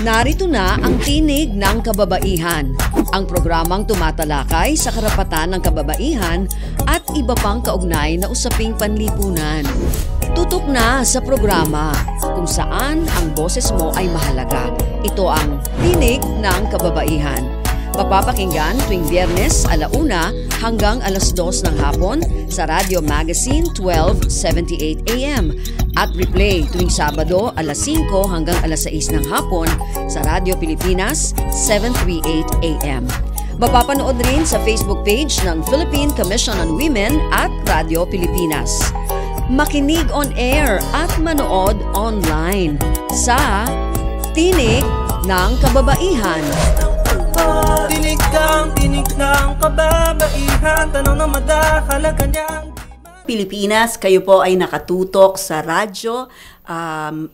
Narito na ang Tinig ng Kababaihan, ang programang tumatalakay sa karapatan ng kababaihan at iba pang kaugnay na usaping panlipunan. Tutok na sa programa kung saan ang boses mo ay mahalaga. Ito ang Tinig ng Kababaihan. Mapapakinggan tuwing Biyernes 1:00 hanggang 2:00 ng hapon sa Radio Magazine 1278 AM at replay tuwing Sabado 5:00 hanggang 6:00 ng hapon sa Radio Pilipinas 738 AM. Mapapanood rin sa Facebook page ng Philippine Commission on Women at Radio Pilipinas. Makinig on air at manood online sa Tinig ng Kababaihan. Tinig ng kababaihan, tanong na madahalaga niyang Pilipinas, kayo po ay nakatutok sa radyo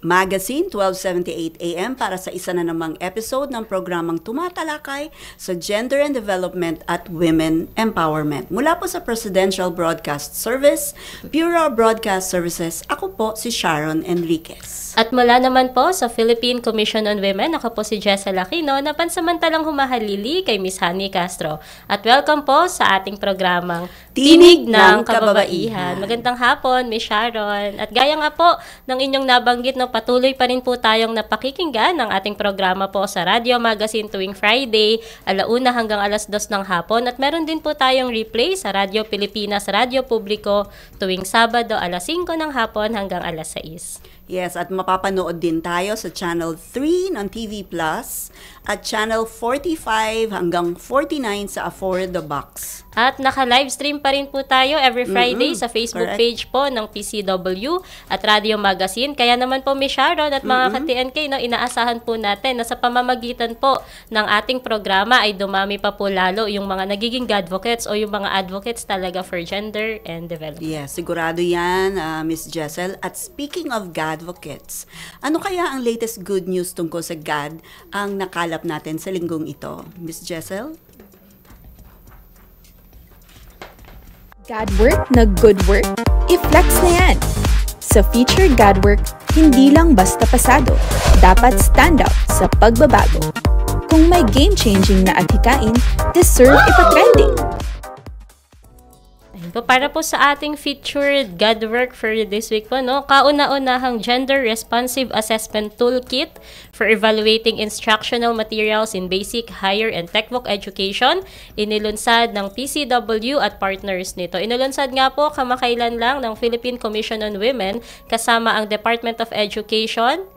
Magazine 1278 AM para sa isa na namang episode ng programang tumatalakay sa gender and development at women empowerment. Mula po sa Presidential Broadcast Service, Bureau of Broadcast Services, ako po si Sharon Enriquez. At mula naman po sa Philippine Commission on Women, ako po si Jessel Aquino na pansamantalang humahalili kay Miss Honey Castro. At welcome po sa ating programang Tinig ng Kababaihan. Magandang hapon, Miss Sharon. At gaya nga po ng inyong nabanggit, no, patuloy pa rin po tayong napakikinggan ng ating programa po sa Radio Magazine tuwing Friday, 1:00 hanggang 2:00 ng hapon. At meron din po tayong replay sa Radio Pilipinas, Radio Publiko tuwing Sabado, 5:00 ng hapon hanggang 6:00. Yes, at mapapanood din tayo sa Channel 3 ng TV Plus at Channel 45 hanggang 49 sa For the Box. At naka-livestream pa rin po tayo every Friday sa Facebook page po ng PCW at Radio Magazine. Kaya naman po, Miss Sharon at mga ka-TNK, no, inaasahan po natin na sa pamamagitan po ng ating programa ay dumami pa po lalo yung mga nagiging advocates o yung mga advocates talaga for gender and development. Yes, sigurado yan, Miss Jessel. At speaking of advocates, ano kaya ang latest good news tungkol sa GAD ang nakalap natin sa linggong ito? Miss Jessel? GAD work na good work? I-flex na yan! Sa featured GAD work, hindi lang basta pasado. Dapat stand out sa pagbabago. Kung may game-changing na adhikain, deserve ipa-trending. Para po sa ating featured GAD work for this week po, no, kauna-unahang Gender Responsive Assessment Toolkit for Evaluating Instructional Materials in Basic, Higher, and Techvoc Education, inilunsad ng PCW at partners nito. Inilunsad nga po kamakailan lang ng Philippine Commission on Women kasama ang Department of Education,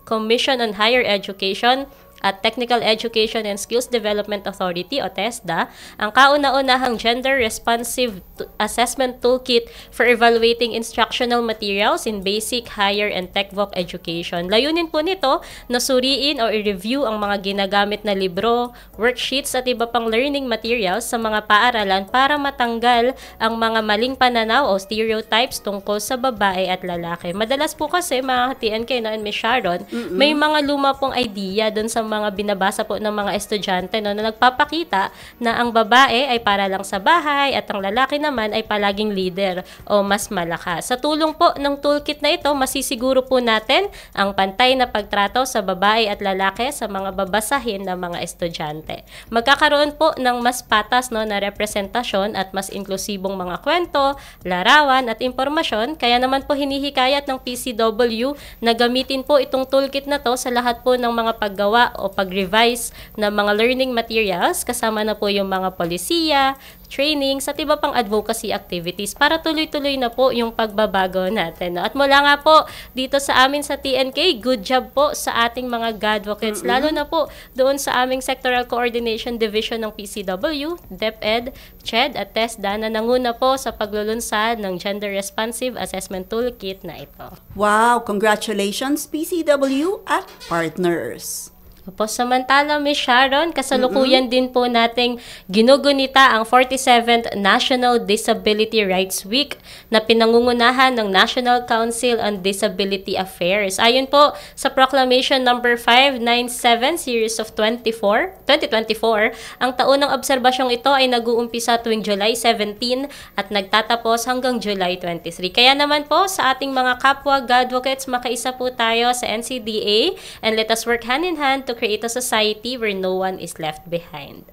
Commission on Higher Education, at Technical Education and Skills Development Authority o TESDA, ang kauna-unahang Gender Responsive Assessment Toolkit for Evaluating Instructional Materials in Basic, Higher, and Techvoc Education. Layunin po nito na suriin o i-review ang mga ginagamit na libro, worksheets at iba pang learning materials sa mga paaralan para matanggal ang mga maling pananaw o stereotypes tungkol sa babae at lalaki. Madalas po kasi mga TNK and Miss Sharon, may mga luma pong idea dun sa mga binabasa po ng mga estudyante, no, na nagpapakita na ang babae ay para lang sa bahay at ang lalaki naman ay palaging leader o mas malakas. Sa tulong po ng toolkit na ito, masisiguro po natin ang pantay na pagtrato sa babae at lalaki sa mga babasahin ng mga estudyante. Magkakaroon po ng mas patas, no, na representasyon at mas inklusibong mga kwento, larawan at impormasyon. Kaya naman po hinihikayat ng PCW na gamitin po itong toolkit na to sa lahat po ng mga paggawa o pag-revise ng mga learning materials, kasama na po yung mga polisiya, trainings at iba pang advocacy activities para tuloy-tuloy na po yung pagbabago natin. At mula nga po dito sa amin sa TNK, good job po sa ating mga GADvocates, lalo na po doon sa aming Sectoral Coordination Division ng PCW, DepEd, CHED at TESDA na nanguna po sa paglulunsad ng Gender Responsive Assessment Toolkit na ito. Wow! Congratulations PCW at partners! Opo, samantala, Miss Sharon, kasalukuyan din po nating ginugunita ang 47th National Disability Rights Week na pinangungunahan ng National Council on Disability Affairs. Ayon po sa Proclamation number 597 Series of 2024, ang taon ng obserbasyong ito ay nag-uumpisa tuwing July 17 at nagtatapos hanggang July 23. Kaya naman po sa ating mga kapwa GADvocates, makaisa po tayo sa NCDA and let us work hand in hand to to create a society where no one is left behind.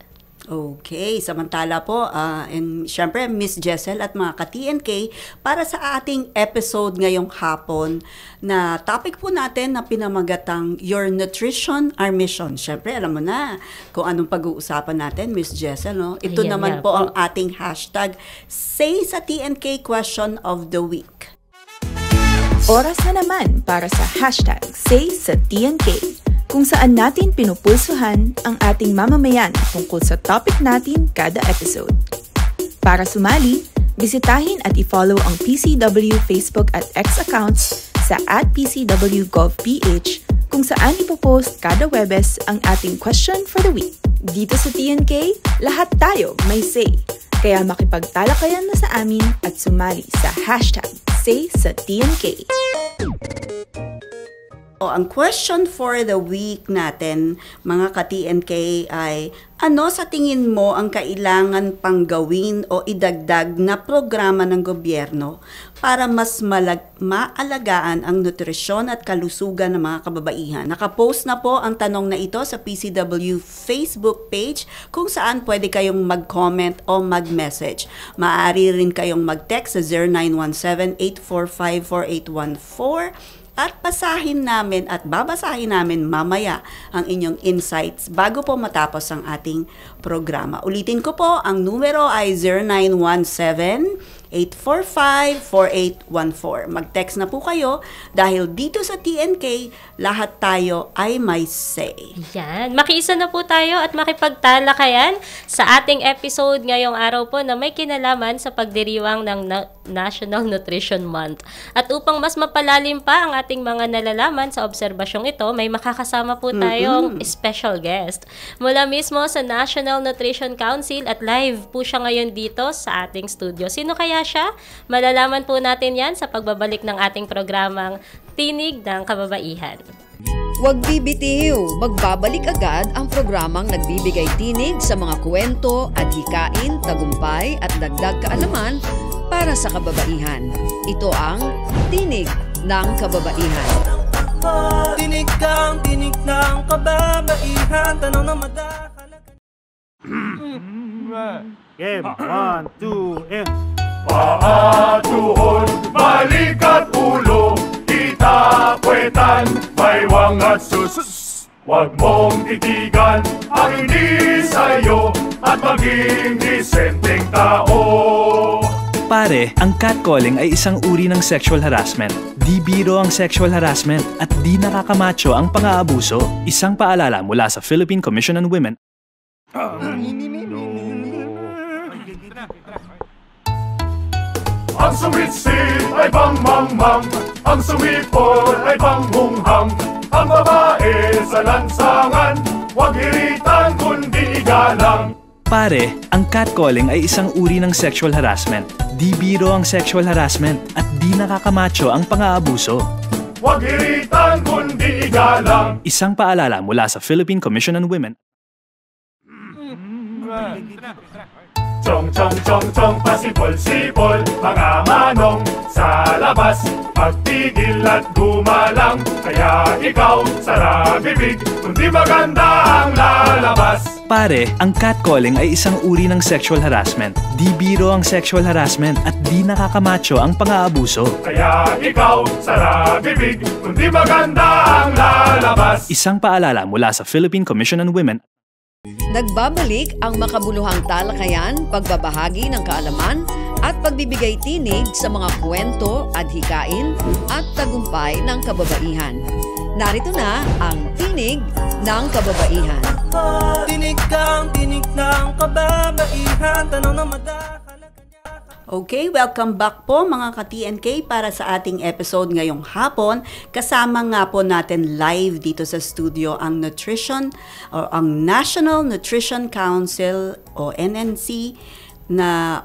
Okay, samantala po, and syempre Miss Jessel at mga ka-TNK, para sa ating episode ngayong hapon, na topic po natin na pinamagatang Your Nutrition, Our Mission. Syempre, alam mo na kung anong pag-uusapan natin, Miss Jessel, no? Ito Ayan naman nga po po. ang ating hashtag, Say sa TNK Question of the Week. Oras na naman para sa hashtag Say sa TNK, kung saan natin pinupulsuhan ang ating mamamayan tungkol sa topic natin kada episode. Para sumali, bisitahin at i-follow ang PCW Facebook at X accounts sa @PCWGovPH, kung saan ipopost kada Webes ang ating question for the week. Dito sa TNK, lahat tayo may say. Kaya makipagtalakayan na sa amin at sumali sa hashtag Say sa TNK. Ang question for the week natin, mga ka-TNK, ay ano sa tingin mo ang kailangan pang gawin o idagdag na programa ng gobyerno para mas maalagaan ang nutrisyon at kalusugan ng mga kababaihan? Nakapost na po ang tanong na ito sa PCW Facebook page, kung saan pwede kayong mag-comment o mag-message. Maaari rin kayong mag-text sa 0917-845-4814 at basahin namin at babasahin namin mamaya ang inyong insights bago po matapos ang ating programa. Ulitin ko po, ang numero ay 0917-845-4814. Mag-text na po kayo dahil dito sa TNK, lahat tayo ay may say. Yan. Makiisa na po tayo at makipagtalakayan sa ating episode ngayong araw po na may kinalaman sa pagdiriwang ng National Nutrition Month. At upang mas mapalalim pa ang ating mga nalalaman sa obserbasyong ito, may makakasama po tayong special guest. Mula mismo sa National Nutrition Council at live po siya ngayon dito sa ating studio. Sino kaya siya? Malalaman po natin yan sa pagbabalik ng ating programang Tinig ng Kababaihan. Huwag bibitiw, magbabalik agad ang programang nagbibigay tinig sa mga kwento, adhikain, tagumpay at dagdag kaalaman para sa kababaihan. Ito ang Tinig ng Kababaihan. Tinig ng kababaihan, tanong na madakalagan. Game, 1, 2, and... Paa, tuhod, balikat ulo, itapwetan, baywang at sus. Huwag mong titigan ang hindi sa'yo at maging disenteng tao. Pare, ang catcalling ay isang uri ng sexual harassment. Di biro ang sexual harassment at di nakakamacho ang pang-aabuso. Isang paalala mula sa Philippine Commission on Women. Ang sumitsit ay bang-mang-mang, ang sumipol ay bang-hunghang. Ang babae sa lansangan, huwag iritan kundi igalang. Pare, ang catcalling ay isang uri ng sexual harassment. Di biro ang sexual harassment at di nakakamacho ang pang-aabuso. Huwag iritan kundi igalang. Isang paalala mula sa Philippine Commission on Women. Chong, chong, chong, chong, pasipol-sipol, mga manong sa labas. Magtigil at gumalang, kaya ikaw sara bibig, kundi maganda ang lalabas. Pare, ang catcalling ay isang uri ng sexual harassment. Di biro ang sexual harassment at di nakakamacho ang pang-aabuso. Kaya ikaw sara bibig, kundi maganda ang lalabas. Isang paalala mula sa Philippine Commission on Women. Nagbabalik ang makabuluhang talakayan, pagbabahagi ng kaalaman at pagbibigay tinig sa mga kwento, adhikain at tagumpay ng kababaihan. Narito na ang Tinig ng Kababaihan. Tinig ng kababaihan, tanong na madakalagan niya. Okay, welcome back po mga ka-TNK para sa ating episode ngayong hapon. Kasama nga po natin live dito sa studio ang Nutrition o ang National Nutrition Council o NNC na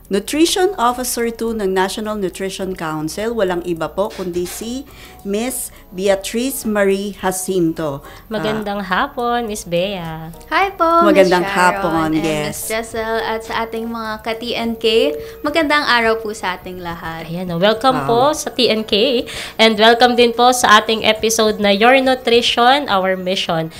Nutrition Officer 2 ng National Nutrition Council. Walang iba po kundi si Miss Beatrice Marie Jacinto. Magandang hapon, Miss Bea. Hi po, Magandang Miss Sharon hapon, and yes. Miss Jessel at sa ating mga ka-TNK. Magandang araw po sa ating lahat. Ayan, welcome po sa TNK and welcome din po sa ating episode na Your Nutrition, Our Mission.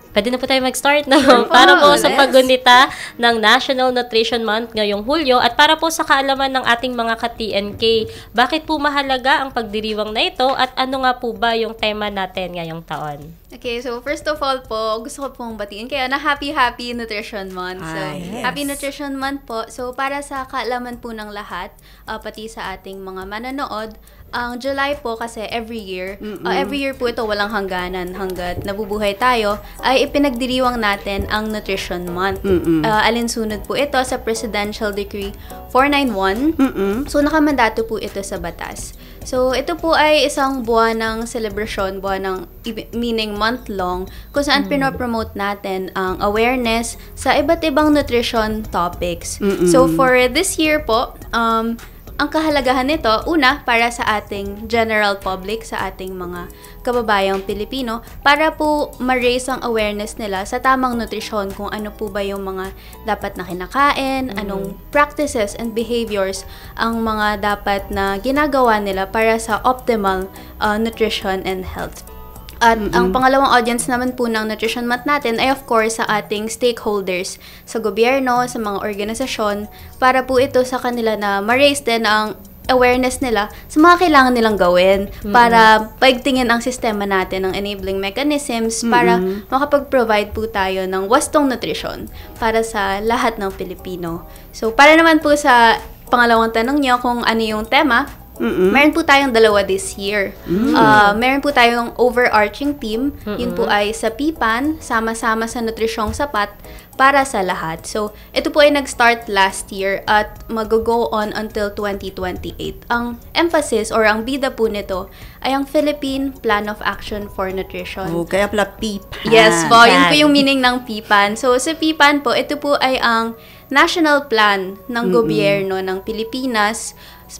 Pwede na po tayo mag-start na para po sa paggunita ng National Nutrition Month ngayong Hulyo at para po sa kaalaman ng ating mga ka-TNK. Bakit po mahalaga ang pagdiriwang na ito at ano nga po ba yung tema natin ngayong taon? Okay, so first of all po, gusto ko pong batiin kayo na Happy Nutrition Month. So, yes. Happy Nutrition Month po. So, para sa kaalaman po ng lahat, pati sa ating mga mananood, ang July po kasi every year po ito walang hangganan hanggat nabubuhay tayo, ay ipinagdiriwang natin ang Nutrition Month. Alinsunod po ito sa Presidential Decree 491. So, nakamandato po ito sa batas. So, ito po ay isang buwan ng celebration, meaning month-long, kung saan pinopromote natin ang awareness sa iba't ibang nutrition topics. So, for this year po, ang kahalagahan nito, una, para sa ating general public, sa ating mga kababayang Pilipino, para po ma-raise ang awareness nila sa tamang nutrisyon, kung ano po ba yung mga dapat na kinakain, anong practices and behaviors ang mga dapat na ginagawa nila para sa optimal nutrition and health. At ang pangalawang audience naman po ng Nutrition Month natin ay of course sa ating stakeholders, sa gobyerno, sa mga organisasyon, para po ito sa kanila na ma-raise din ang awareness nila sa mga kailangan nilang gawin para paigtingin ang sistema natin ng enabling mechanisms para makapag-provide po tayo ng wastong nutrition para sa lahat ng Pilipino. So, para naman po sa pangalawang tanong nyo kung ano yung tema, meron po tayong dalawa this year. Meron po tayong overarching theme. Yun po ay sa PPAN, sama-sama sa nutrisyong sapat para sa lahat. So, ito po ay nag-start last year at mag-go on until 2028. Ang emphasis or ang bida po nito ay ang Philippine Plan of Action for Nutrition. Oh, kaya pala PPAN. Yes po, yun po yung meaning ng PPAN. So, sa PPAN po, ito po ay ang national plan ng gobyerno ng Pilipinas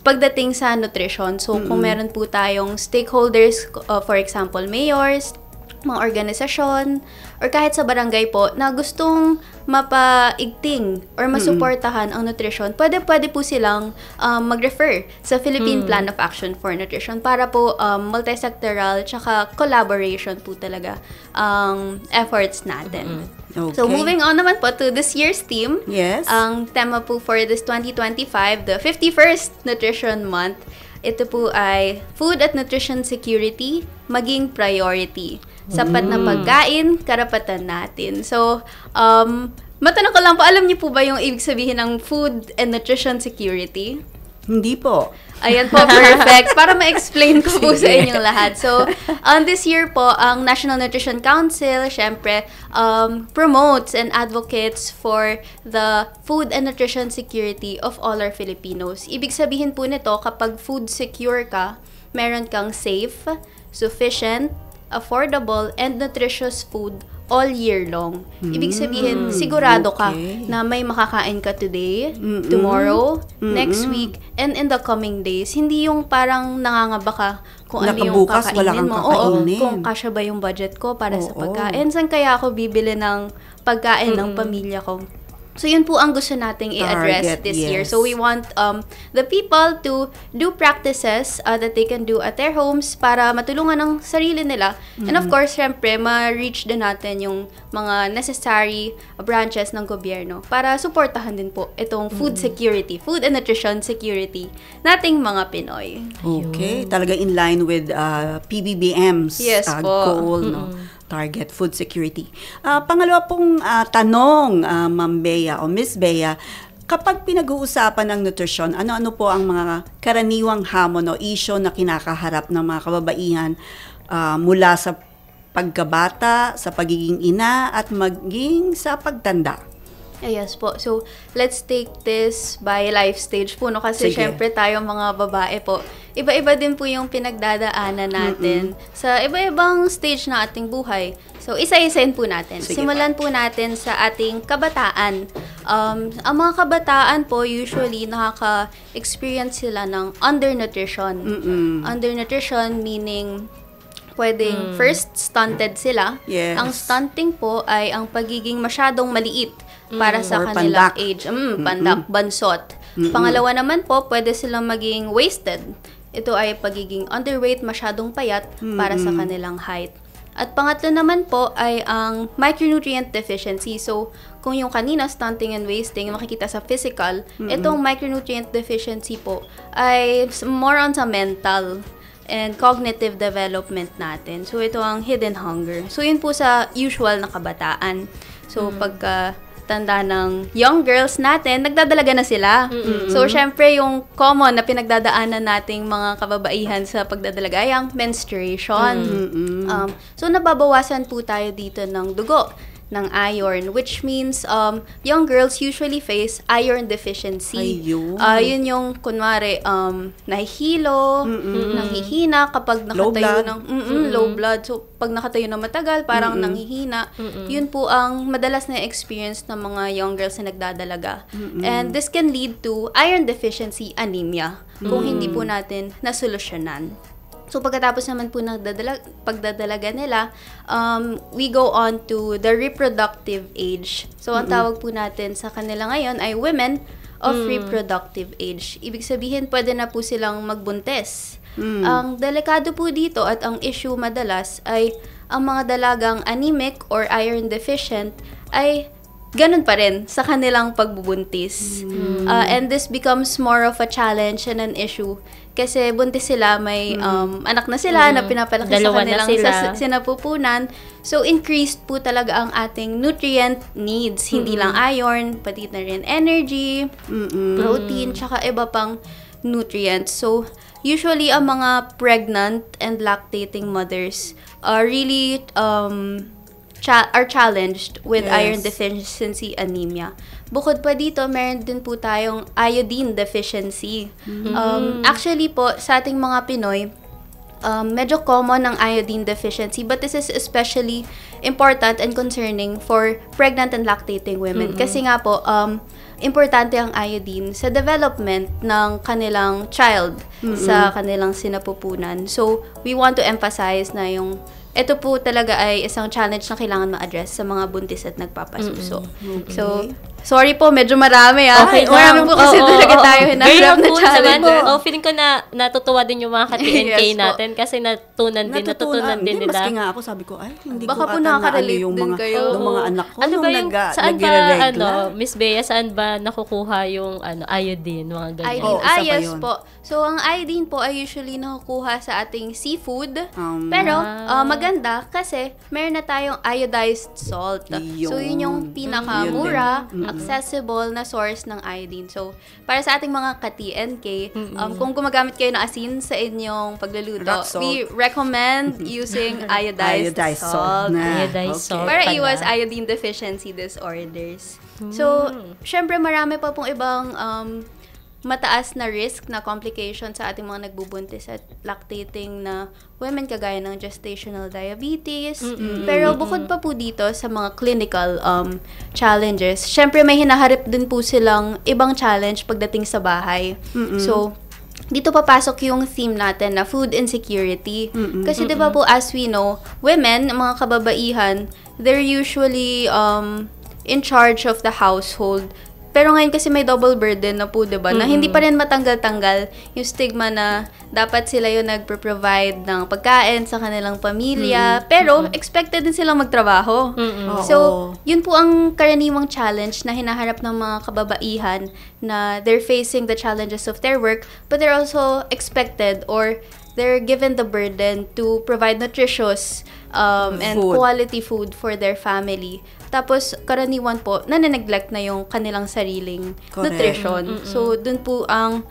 pagdating sa nutrition. So, kung meron po tayong stakeholders, for example, mayors, mga organisasyon, or kahit sa barangay po, na gustong mapaigting or masuportahan ang nutrition, pwede po silang mag-refer sa Philippine Plan of Action for Nutrition para po multisectoral tsaka collaboration po talaga ang efforts natin. Okay. So, moving on naman po to this year's theme. Yes. Ang tema po for this 2025, the 51st Nutrition Month, ito po ay Food at Nutrition Security, maging priority. Sapat na pagkain, karapatan natin. So, matanong ko lang po, alam niyo po ba yung ibig sabihin ng Food and Nutrition Security? Hindi po. Ayan po, perfect. Para ma-explain ko po sa inyong lahat. So, this year po, ang National Nutrition Council, syempre, promotes and advocates for the food and nutrition security of all our Filipinos. Ibig sabihin po nito, kapag food secure ka, meron kang safe, sufficient, affordable, and nutritious food all year long. Ibig sabihin, sigurado ka na may makakain ka today, tomorrow, next week, and in the coming days. Hindi yung parang nangangaba ka kung ano yung kakainin mo. Oo, kung kasya ba yung budget ko para sa pagkain. Saan kaya ako bibili ng pagkain ng pamilya ko? So, yun po ang gusto nating i-address this year. So, we want the people to do practices that they can do at their homes para matulungan ng sarili nila. And of course, syempre, ma-reach din natin yung mga necessary branches ng gobyerno para suportahan din po itong food security, food and nutrition security nating mga Pinoy. Okay. Talaga in line with PBBM's goal, no? Target food security. Pangalawa pong tanong, Ma'am Bea o Miss Bea, kapag pinag-uusapan ng nutrisyon, ano-ano po ang mga karaniwang hamon o issue na kinakaharap ng mga kababaihan mula sa pagkabata, sa pagiging ina, at maging sa pagtanda? Yes po. So, let's take this by life stage po, no? Kasi syempre tayo mga babae po, iba-iba din po yung pinagdadaanan natin sa iba-ibang stage na ating buhay. So, isa-isahin po natin. Sige Simulan po natin sa ating kabataan. Ang mga kabataan po, usually, nakaka-experience sila ng undernutrition. Undernutrition meaning pwedeng first, stunted sila. Yes. Ang stunting po ay ang pagiging masyadong maliit para sa Or kanilang pandak. age. Pandak, bansot. Pangalawa naman po, pwede silang maging wasted. Ito ay pagiging underweight, masyadong payat para sa kanilang height. At pangatlo naman po ay ang micronutrient deficiency. So, kung yung kanina, stunting and wasting, makikita sa physical, itong micronutrient deficiency po ay more on sa mental and cognitive development natin. So, ito ang hidden hunger. So, yun po sa usual na kabataan. So, pagka tanda ng young girls natin, nagdadalaga na sila. So, syempre, yung common na pinagdadaanan nating mga kababaihan sa pagdadalaga ay ang menstruation. So, nababawasan po tayo dito ng dugo, ng iron, which means young girls usually face iron deficiency. Yun yung, kunwari, nahihilo, nanghihina kapag nakatayo ng low blood. So, pag nakatayo na matagal, parang nanghihina. Yun po ang madalas na experience ng mga young girls na nagdadalaga. And this can lead to iron deficiency anemia kung hindi po natin nasolusyonan. So, pagkatapos naman po ng pagdadalaga nila, we go on to the reproductive age. So, ang tawag po natin sa kanila ngayon ay women of reproductive age. Ibig sabihin, pwede na po silang magbuntis. Ang delikado po dito at ang issue madalas ay ang mga dalagang anemic or iron deficient ay ganun pa rin sa kanilang pagbubuntis. And this becomes more of a challenge and an issue kasi buntis sila, may anak na sila na pinapalaki sa kanilang sinapupunan. So, increased po talaga ang ating nutrient needs. Hindi lang iron, pati na rin energy, protein, tsaka iba pang nutrients. So, usually, ang mga pregnant and lactating mothers are really are challenged with iron deficiency anemia. Bukod pa dito, meron din po tayong iodine deficiency. Actually po, sa ating mga Pinoy, medyo common ang iodine deficiency, but this is especially important and concerning for pregnant and lactating women. Kasi nga po, importante ang iodine sa development ng kanilang child, sa kanilang sinapupunan. So, we want to emphasize na ito po talaga ay isang challenge na kailangan ma-address sa mga buntis at nagpapasuso. So, sorry po, medyo marami marami po kasi talaga tayo hinaharap na challenge. Feeling ko na natutuwa din yung mga ka-TNK natin kasi natutunan din nila. Maski nga ako, sabi ko, ay, hindi baka ko po nakaka-relate yung din mga, kayo. ng mga anak ko Ano ba yung, saan ba, nagre-regla. Miss Bea, saan ba nakukuha yung iodine, mga ganyan? Iodine, yes po. So, ang iodine po ay usually nakukuha sa ating seafood. Pero, maganda kasi meron na tayong iodized salt. So, yun yung pinakamura, accessible na source ng iodine. So, para sa ating mga ka-TNK, kung gumagamit kayo ng asin sa inyong pagluluto, we recommend using iodized salt. Iodized salt. Para iwas iodine deficiency disorders. So, syempre marami pa pong ibang mataas na risk na complication sa ating mga nagbubuntis at lactating na women kagaya ng gestational diabetes. Pero bukod pa po dito sa mga clinical challenges, syempre may hinaharap din po silang ibang challenge pagdating sa bahay. So, dito papasok yung theme natin na food insecurity. Kasi diba po, as we know, women, mga kababaihan, they're usually in charge of the household. Pero ngayon kasi may double burden na po, diba? Na hindi pa rin matanggal-tanggal yung stigma na dapat sila yung nagpro-provide ng pagkain sa kanilang pamilya. Pero expected din silang magtrabaho. So, yun po ang karaniwang challenge na hinaharap ng mga kababaihan na they're facing the challenges of their work, but they're also expected or they're given the burden to provide nutritious and quality food for their family. Tapos, karaniwan po, nane-neglect na yung kanilang sariling nutrition. So, dun po ang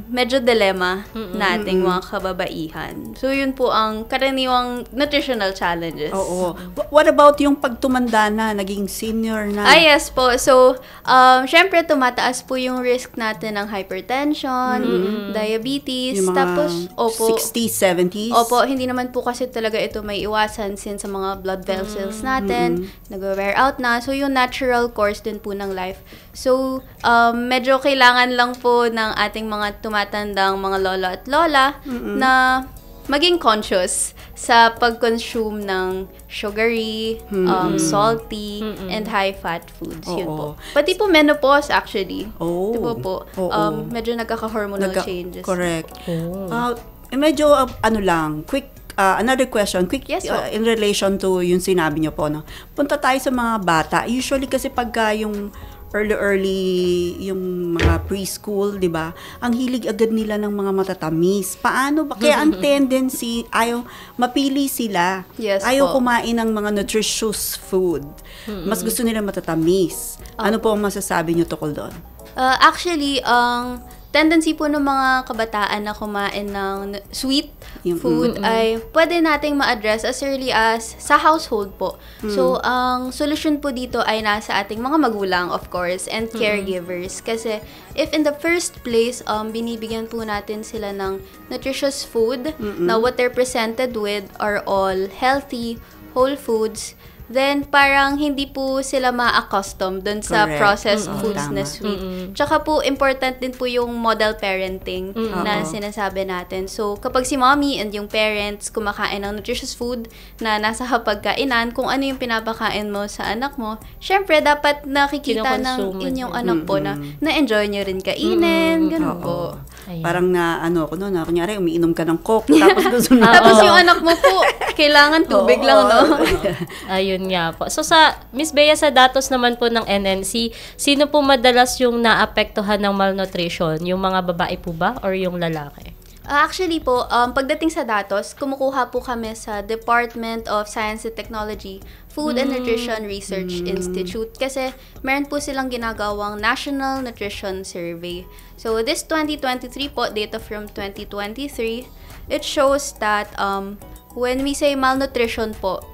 medyo dilemma nating mga kababaihan. So, yun po ang karaniwang nutritional challenges. Oo. What about yung pagtumanda na, naging senior na? Yes po. So, syempre, tumataas po yung risk natin ng hypertension, diabetes, Yung mga tapos, 60s, 70s? Opo, hindi naman po kasi talaga ito may iwasan since sa mga blood vessels natin, nag-wear out na. So, yung natural course din po ng life. So, medyo kailangan lang po ng ating mga tumatandang mga lolo at lola na maging conscious sa pag-consume ng sugary, salty, and high-fat foods. Yun po. Pati po menopause actually. Oh. Diba po? Medyo nagkaka-hormonal changes. Correct. Medyo, quick, another question, quick, Yes, in relation to yung sinabi niyo po, no? Punta tayo sa mga bata. Usually kasi pagka yung early yung mga preschool, di ba? Ang hilig agad nila ng mga matatamis. Paano ba? Kaya ang tendency, ayaw mapili sila. Yes, ayaw po. kumain ng mga nutritious food. Mas gusto nila matatamis. Ano po ang masasabi niyo tukol doon? Actually, ang tendency po ng mga kabataan na kumain ng sweet food ay pwede nating ma-address as early as sa household po. So, ang solusyon po dito ay nasa ating mga magulang, of course, and caregivers. Kasi if in the first place, binibigyan po natin sila ng nutritious food na what they're presented with are all healthy, whole foods, then parang hindi po sila ma-accustom dun sa processed foods na sweet. Tsaka po, important din po yung model parenting na sinasabi natin. So, kapag si mommy and yung parents kumakain ng nutritious food na nasa hapagkainan, kung ano yung pinapakain mo sa anak mo, syempre, dapat nakikita ng inyong anak po na na-enjoy nyo rin kainin, ganun po. Ayan. Parang kunyari, umiinom ka ng Coke, tapos gusto na. Tapos yung anak mo po, kailangan tubig lang, no? Ayun nga po. So sa Miss Bea, sa datos naman po ng NNC, sino po madalas yung naapektuhan ng malnutrition? Yung mga babae po ba or yung lalaki? Actually po, pagdating sa datos, kumukuha po kami sa Department of Science and Technology, Food and Nutrition Research Institute kasi meron po silang ginagawang National Nutrition Survey. So this 2023 po, data from 2023, it shows that when we say malnutrition po,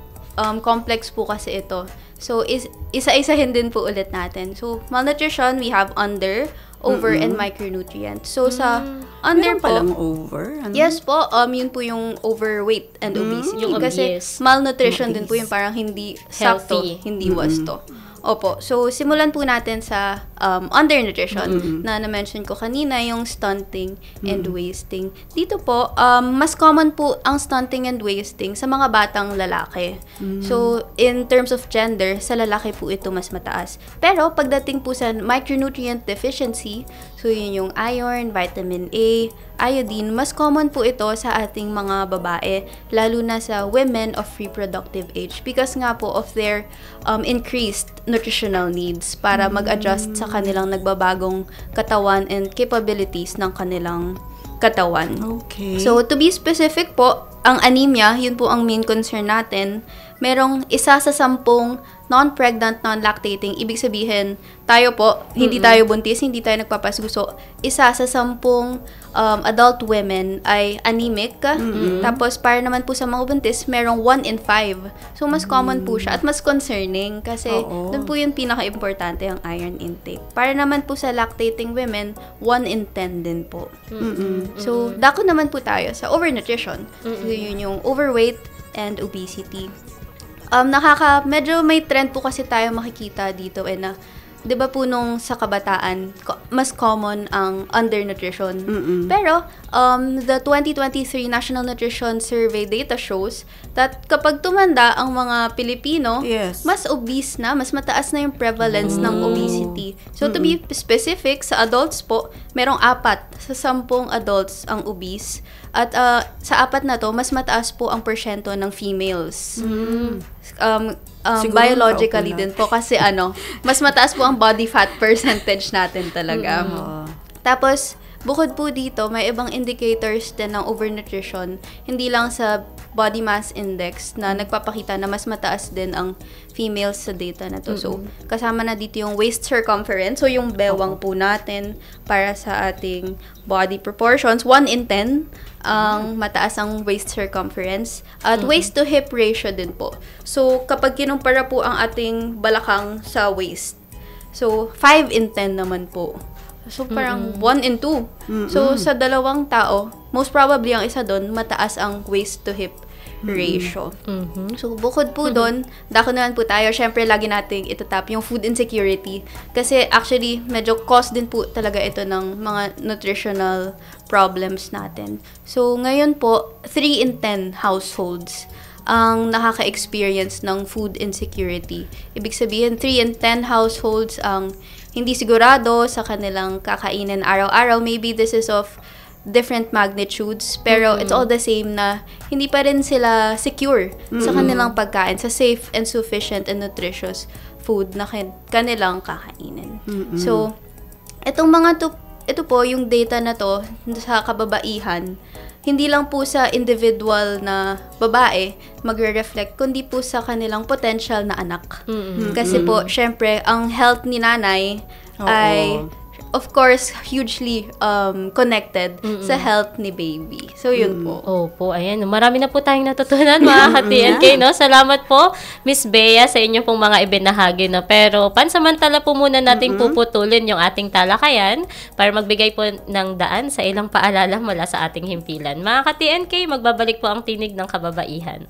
complex po kasi ito. So isa-isahin din po ulit natin. So malnutrition, we have under, over, and micronutrients. So sa under po, palang over? Ano? Yes po, yun po yung overweight and obesity. Yung Kasi obese. malnutrition din po yung parang hindi sakto, hindi wasto. Opo. So, simulan po natin sa undernutrition na na-mention ko kanina, yung stunting and wasting. Dito po, mas common po ang stunting and wasting sa mga batang lalaki. So, in terms of gender, sa lalaki po ito mas mataas. Pero, pagdating po sa micronutrient deficiency, so yun yung iron, vitamin A, iodine, mas common po ito sa ating mga babae, lalo na sa women of reproductive age because nga po of their increased nutritional needs para mag-adjust sa kanilang nagbabagong katawan and capabilities ng kanilang katawan. Okay. So, to be specific po, ang anemia, yun po ang main concern natin. Merong 1 sa 10 non-pregnant, non-lactating. Ibig sabihin, tayo po, hindi tayo buntis, hindi tayo nagpapasuso. 1 sa 10 adult women ay anemic. Tapos, para naman po sa mga buntis, merong 1 in 5. So, mas common po siya at mas concerning kasi doon po yung pinaka-importante ang iron intake. Para naman po sa lactating women, 1 in 10 din po. So, dako naman po tayo sa overnutrition. So, yun yung overweight and obesity. Medyo may trend po kasi tayo makikita dito na 'di ba po nung sa kabataan mas common ang undernutrition. Pero the 2023 National Nutrition Survey data shows that kapag tumanda ang mga Pilipino, mas obese na, mas mataas na yung prevalence ng obesity. So to be specific, sa adults po, merong 4 sa 10 adults ang obese. At sa 4 na to, mas mataas po ang porsyento ng females. Biologically din po kasi mas mataas po ang body fat percentage natin talaga. Tapos, bukod po dito, may ibang indicators din ng overnutrition. Hindi lang sa body mass index na nagpapakita na mas mataas din ang females sa data na to. So, kasama na dito yung waist circumference. So, yung bewang po natin para sa ating body proportions. 1 in 10 ang mataas ang waist circumference. At waist to hip ratio din po. So, kapag kinumpara po ang ating balakang sa waist, so 5 in 10 naman po. So, parang 1 in 2. So, sa dalawang tao, most probably ang isa doon, mataas ang waist to hip ratio. So, bukod po doon, dako naman po tayo. Siyempre, lagi nating itatap yung food insecurity. Kasi actually, medyo cause din po talaga ito ng mga nutritional problems natin. So, ngayon po, 3 in 10 households ang nakaka-experience ng food insecurity. Ibig sabihin, 3 in 10 households ang hindi sigurado sa kanilang kakainin araw-araw. Maybe this is of different magnitudes, pero it's all the same na hindi pa rin sila secure sa kanilang pagkain, sa safe and sufficient and nutritious food na kanilang kakainin. So, ito po yung data na to sa kababaihan, hindi lang po sa individual na babae magre-reflect, kundi po sa kanilang potential na anak. Kasi po, syempre, ang health ni nanay ay, of course, hugely connected sa health ni baby. So, yun po. Opo, ayan. Marami na po tayong natutunan, mga ka-TNK, no? Salamat po, Miss Bea, sa inyo pong mga ibinahagi, no? Pero, pansamantala po muna nating puputulin yung ating talakayan para magbigay po ng daan sa ilang paalala mula sa ating himpilan. Mga ka-TNK, magbabalik po ang tinig ng kababaihan.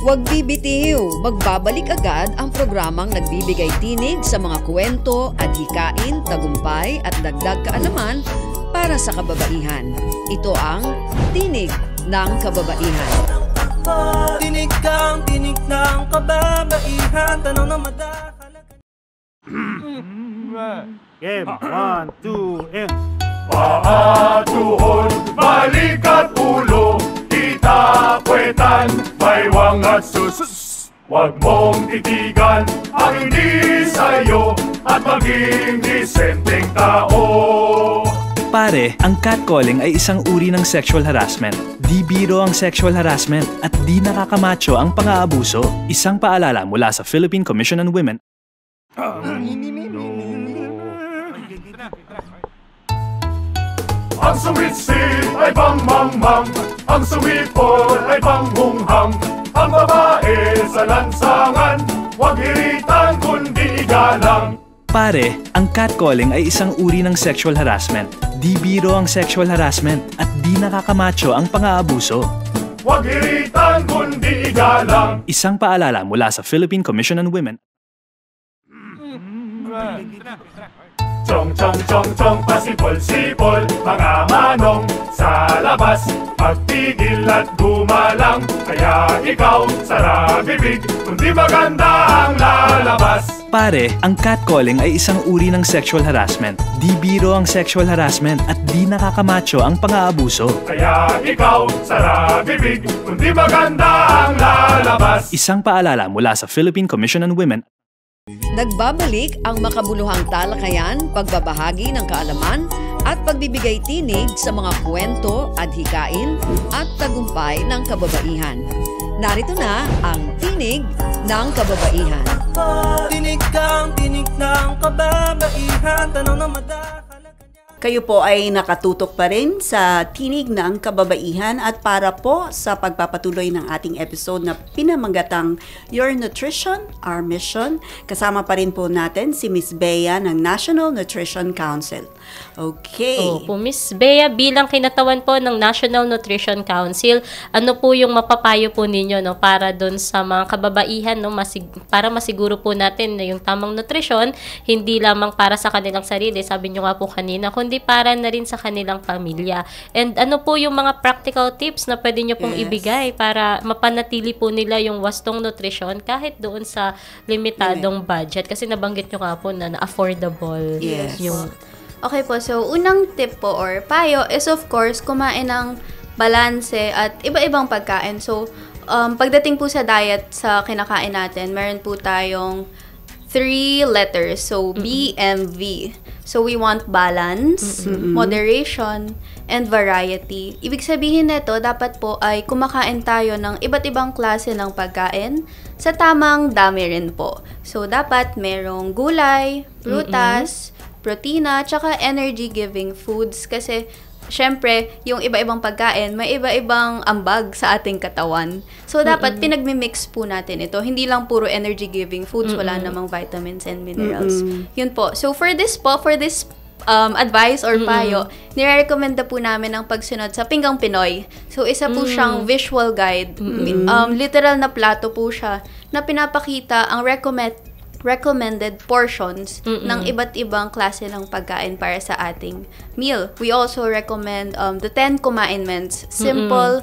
Huwag bibitiw, magbabalik agad ang programang nagbibigay tinig sa mga kwento, adhikain, tagumpay at dagdag kaalaman para sa kababaihan. Ito ang Tinig ng Kababaihan. Tinig ng kababaihan, tanong na madakalagan. Game, 1, 2, and... Paa, tuhod, balik at ulo, itapuetan, baywang at sus. Huwag mong titigan ang hindi sa'yo at maging disenteng tao. Pare, ang catcalling ay isang uri ng sexual harassment. Di biro ang sexual harassment at di nakakamacho ang pang-aabuso. Isang paalala mula sa Philippine Commission on Women. Ang suwit-sit ay pang-mang-mang, ang suwipol ay pang-hunghang. Ang babae sa lansangan, huwag iritan kundi igalang. Pare, ang catcalling ay isang uri ng sexual harassment. Di biro ang sexual harassment at di nakakamacho ang pang-aabuso. Huwag iritan kundi igalang. Isang paalala mula sa Philippine Commission on Women. Chong, chong, chong, chong, pasipol-sipol, mga manong sa labas. Magtigil at gumalang, kaya ikaw sara bibig, kundi maganda ang lalabas. Pare, ang catcalling ay isang uri ng sexual harassment. Di biro ang sexual harassment at di nakakamacho ang pang-aabuso. Kaya ikaw sara bibig, kundi maganda ang lalabas. Isang paalala mula sa Philippine Commission on Women. Nagbabalik ang makabuluhang talakayan, pagbabahagi ng kaalaman at pagbibigay tinig sa mga kwento, adhikain at tagumpay ng kababaihan. Narito na ang Tinig ng Kababaihan. Tinig ng kababaihan, tanong na madakalagan. Kayo po ay nakatutok pa rin sa Tinig ng Kababaihan at para po sa pagpapatuloy ng ating episode na pinamagatang Your Nutrition, Our Mission, kasama pa rin po natin si Miss Bea ng National Nutrition Council. Okay. Opo, Miss Bea, bilang kinatawan po ng National Nutrition Council, ano po yung mapapayo po ninyo, no, para doon sa mga kababaihan, no, para masiguro po natin na yung tamang nutrisyon, hindi lamang para sa kanilang sarili, sabi nyo nga po kanina, kundi para na rin sa kanilang pamilya. And ano po yung mga practical tips na pwede nyo pong ibigay para mapanatili po nila yung wastong nutrisyon kahit doon sa limitadong budget? Kasi nabanggit nyo nga po na affordable yung... Okay po, so unang tip po or payo is of course kumain ng balanse at iba-ibang pagkain. So, pagdating po sa diet sa kinakain natin, meron po tayong 3 letters. So, BMV. So we want balance, moderation, and variety. Ibig sabihin nito, dapat po ay kumakain tayo ng iba't ibang klase ng pagkain sa tamang dami rin po. So dapat merong gulay, prutas, protina, tsaka energy-giving foods kasi syempre, yung iba-ibang pagkain, may iba-ibang ambag sa ating katawan. So, dapat pinagmimix po natin ito. Hindi lang puro energy-giving foods, wala namang vitamins and minerals. Yun po. So, for this advice or payo, nire-recommend na po namin ang pagsunod sa Pinggang Pinoy. So, isa po siyang visual guide. Literal na plato po siya na pinapakita ang recommended portions ng iba't ibang klase ng pagkain para sa ating meal. We also recommend the 10 commandments. Simple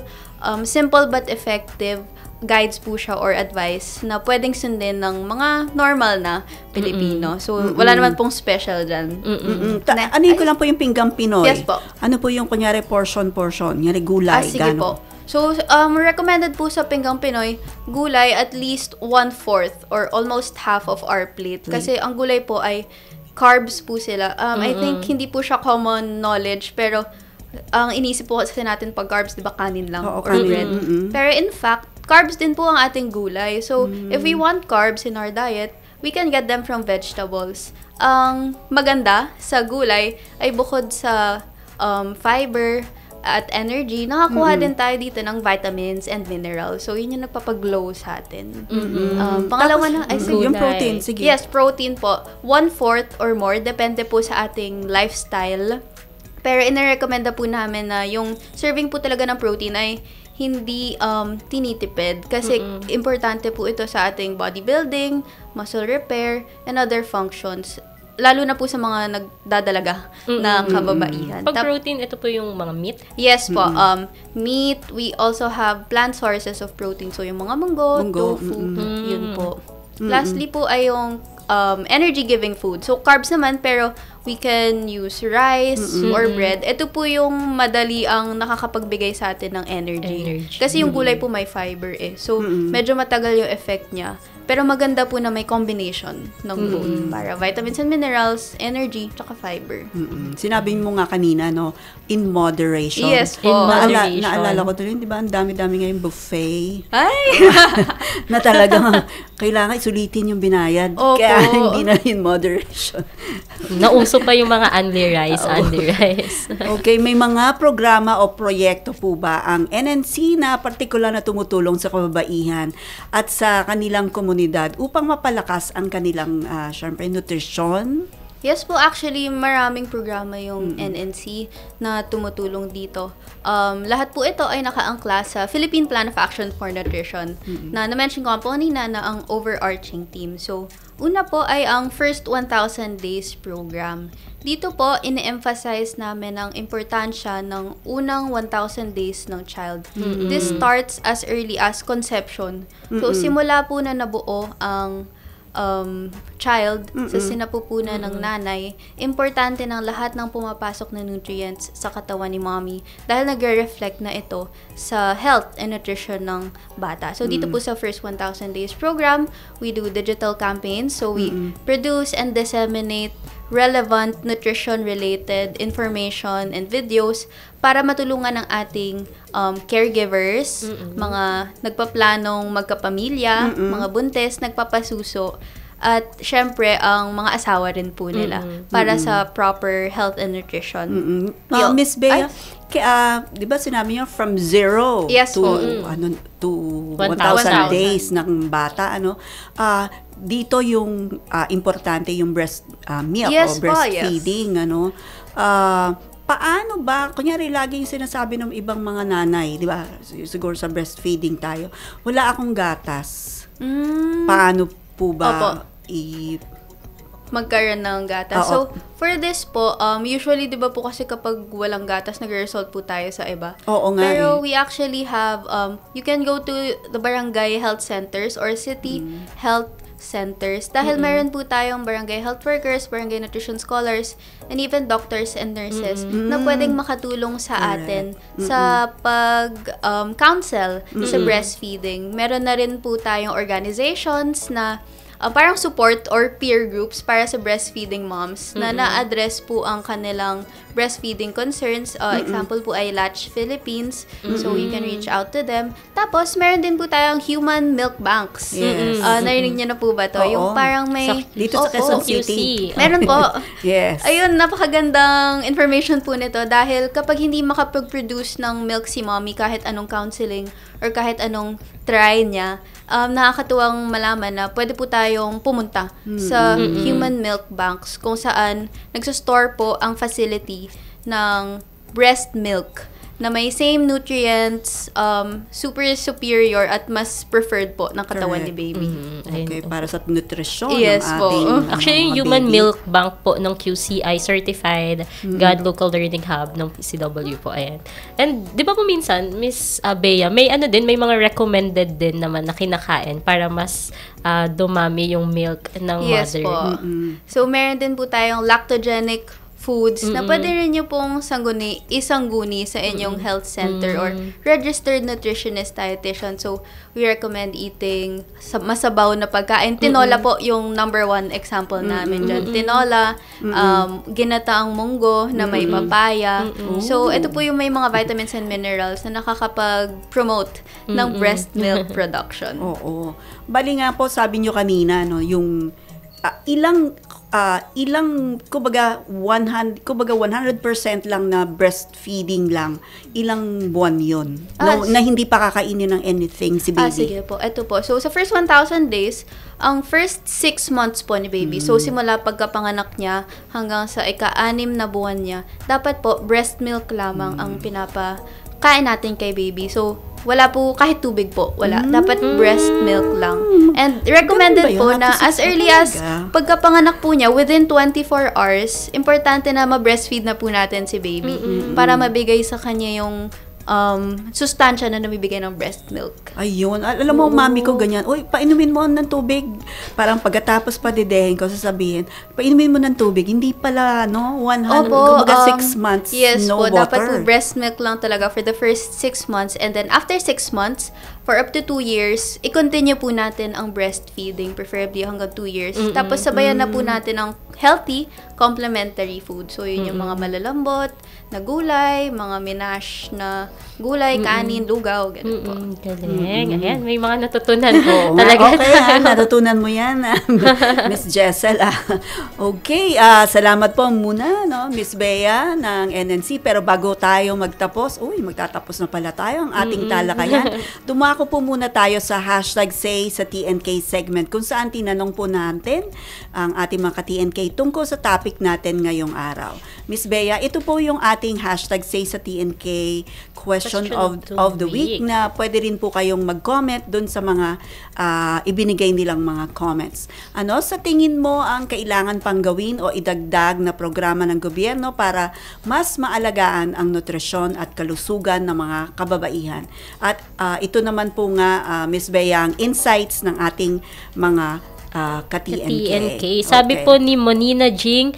but effective guides po siya or advice na pwedeng sundin ng mga normal na Pilipino. So, wala naman pong special dyan. Ano ko lang po yung Pinggang Pinoy? Yes po. Ano po yung kunyari portion? Kunyari gulay? Sige po. So, recommended po sa Pinggang Pinoy, gulay at least 1/4 or almost half of our plate. Kasi ang gulay po ay carbs po sila. I think hindi po siya common knowledge, pero ang inisip po kasi natin pag carbs, di ba kanin lang or bread. Pero in fact, carbs din po ang ating gulay. So, if we want carbs in our diet, we can get them from vegetables. Ang maganda sa gulay ay bukod sa fiber at energy, nakakuha din tayo dito ng vitamins and minerals. So, yun yung nagpapag-glow sa atin. Pangalawa na, yung protein, sige. Yes, protein po. 1/4 or more, depende po sa ating lifestyle. Pero ina-recommenda po namin na yung serving po talaga ng protein ay hindi tinitipid. Kasi importante po ito sa ating bodybuilding, muscle repair, and other functions. Lalo na po sa mga nagdadalaga na kababaihan. Pag protein, ito po yung mga meat? Yes po. Meat, we also have plant sources of protein. So, yung mga munggo, tofu, yun po. Lastly po ay yung energy-giving food. So, carbs naman, pero we can use rice or bread. Ito po yung madali ang nakakapagbigay sa atin ng energy. Kasi yung gulay po may fiber eh. So, medyo matagal yung effect niya. Pero maganda po na may combination ng both. Para vitamins and minerals, energy, tsaka fiber. Sinabi mo nga kanina, no? In moderation. Yes po. Naalala ko tuloy, di ba? Ang dami-dami ngayong buffet. Ay! Na talagang kailangan isulitin yung binayad. Opo. Kaya hindi na in moderation. Nauso pa yung mga Anli Rice. Okay, may mga programa o proyekto po ba ang NNC na partikular na tumutulong sa kababaihan at sa kanilang komunidad upang mapalakas ang kanilang syempre nutrisyon? Yes po, actually maraming programa yung NNC na tumutulong dito. Lahat po ito ay nakaangkla sa Philippine Plan of Action for Nutrition na na-mention ko po kanina na ang overarching team. So, una po ay ang First 1,000 Days Program. Dito po, ine-emphasize namin ang importansya ng unang 1,000 days ng child. This starts as early as conception. So, simula po na nabuo ang child sa sinapupunan ng nanay, importante ng lahat ng pumapasok na nutrients sa katawan ni mommy dahil nagre-reflect na ito sa health and nutrition ng bata. So, dito po sa First 1,000 Days Program, we do digital campaigns. So, we produce and disseminate relevant nutrition-related information and videos para matulungan ng ating caregivers, mga nagpaplanong magkapamilya, mga buntis, nagpapasuso, at syempre ang mga asawa rin po nila para sa proper health and nutrition. Miss Bea, di ba sinabi niyo from 0 to 1,000 days ng bata, dito yung importante yung breast milk o breastfeeding, paano ba, kunyari lagi yung sinasabi ng ibang mga nanay, di ba, siguro sa breastfeeding tayo, wala akong gatas. Paano po ba magkaroon ng gatas? So, for this po, usually, di ba po kasi kapag walang gatas, nag-result po tayo sa iba. Oo nga. Pero we actually have, you can go to the barangay health centers or city health centers. Dahil meron po tayong barangay health workers, barangay nutrition scholars, and even doctors and nurses na pwedeng makatulong sa atin sa pag-counsel sa breastfeeding. Meron na rin po tayong organizations na parang support or peer groups para sa breastfeeding moms na na-address po ang kanilang breastfeeding concerns. Example po ay Latch Philippines. So, you can reach out to them. Tapos, meron din po tayong human milk banks. Yes. Narinig niyo na po ba to? Oo. Yung parang may... Dito sa Quezon City. Meron po. Yes. Ayun, napakagandang information po nito dahil kapag hindi makapag-produce ng milk si mommy kahit anong counseling or kahit anong try niya, nakakatuwang malaman na pwede po tayong pumunta sa human milk banks kung saan nagsastore po ang facility ng breast milk na may same nutrients, super superior at mas preferred po ng katawan ni baby. Okay, para sa nutrisyon Yes ng po. ating Actually, yung mga Human baby. Milk Bank po ng QCI Certified God Local Learning Hub ng PCW po. Ayan. And di ba po minsan, Miss Bea, may may mga recommended din naman na kinakain para mas dumami yung milk ng Yes mother. po. So, meron din po tayong lactogenic foods na pwede rin nyo pong isangguni sa inyong health center or registered nutritionist dietitian. So, we recommend eating masabaw na pagkain. Tinola po yung number 1 example namin dyan. Tinola, ginataang munggo na may papaya. So, ito po yung may mga vitamins and minerals na nakakapag-promote ng breast milk production. Oo. Bali nga po, sabi nyo kanina, no, yung kumbaga 100% lang na breastfeeding lang, ilang buwan yun na hindi pa kakainin ng anything si baby. Sige po, ito po. So, sa first 1,000 days, ang first 6 months po ni baby, so simula pagkapanganak niya hanggang sa ika-6 na buwan niya, dapat po breast milk lamang ang pinapakain natin kay baby. So, wala po, kahit tubig po, wala. Dapat breast milk lang. And recommended po na as early as pagkapanganak po niya, within 24 hours, importante na ma-breastfeed na po natin si baby para mabigay sa kanya yung sustansya na namibigay ng breast milk. Ayun. Alam mo, mami ko ganyan, uy, painumin mo ng tubig. Parang pagkatapos pa didehin ko, sasabihin, painumin mo ng tubig. Hindi pala, no? 6 months, yes, no po, water. Dapat po breast milk lang talaga for the first 6 months. And then after 6 months, for up to 2 years, i-continue po natin ang breastfeeding, preferably hanggang 2 years. Tapos sabayan na po natin ang healthy complementary food. So, yun yung mga malalambot na gulay, mga minash na gulay, kanin, lugaw, ganun po. Galing. Ayan, may mga natutunan po. Talaga. Okay, natutunan mo yan, Miss Jessel. Okay, salamat po muna, no, Miss Bea ng NNC. Pero bago tayo magtapos, magtatapos na pala tayo ang ating talakayan. Dumako po muna tayo sa #say sa TNK segment kung saan tinanong po natin ang ating mga ka-TNK tungkol sa topic natin ngayong araw. Miss Bea, ito po yung ating #say sa TNK question of the week na pwede rin po kayong mag-comment dun sa mga ibinigay nilang mga comments. Ano sa tingin mo ang kailangan pang gawin o idagdag na programa ng gobyerno para mas maalagaan ang nutrisyon at kalusugan ng mga kababaihan? At ito naman po nga, Miss Bea, ang insights ng ating mga ka-TNK. Sabi po ni Monina Jing